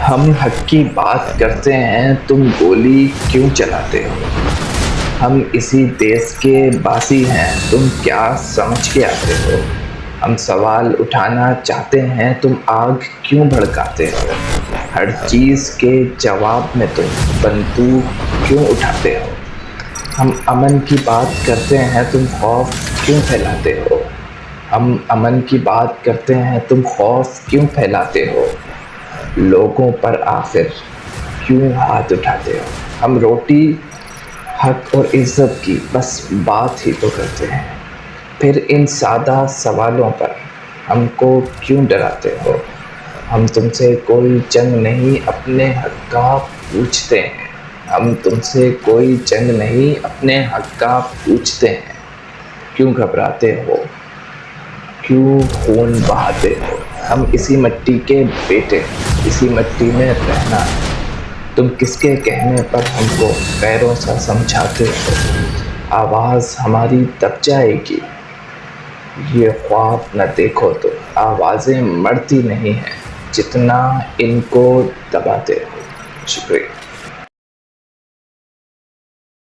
ہم حق کی بات کرتے ہیں، تم گولی کیوں چلاتے ہو؟ ہم اسی دیس کے باسی ہیں، تم کیا سمجھ کے آتے ہو؟ ہم سوال اٹھانا چاہتے ہیں، تم آگ کیوں بھڑکاتے ہو؟ ہر چیز کے جواب میں تم بندوق کیوں اٹھاتے ہو؟ ہم امن کی بات کرتے ہیں، تم خوف کیوں پھیلاتے ہو؟ ہم امن کی بات کرتے ہیں، تم خوف کیوں پھیلاتے ہو؟ لوگوں پر آخر کیوں ہاتھ اٹھاتے ہو؟ ہم روٹی، حق اور عزت کی بس بات ہی تو کرتے ہیں، پھر ان سادہ سوالوں پر ہم کو کیوں ڈراتے ہو؟ ہم تم سے کوئی جنگ نہیں، اپنے حق کا پوچھتے ہیں۔ ہم تم سے کوئی جنگ نہیں، اپنے حق کا پوچھتے ہیں۔ کیوں گھبراتے ہو؟ کیوں خون بہاتے ہو؟ ہم اسی مٹی کے بیٹے ہیں، اسی مٹی میں رہنا ہے۔ تم کس کے کہنے پر ہم کو غیروں سا سمجھاتے ہو؟ آواز ہماری دب جائے گی، یہ خواب نہ دیکھو تو آوازیں مرتی نہیں ہیں جتنا ان کو دباتے ہو۔ شکریہ۔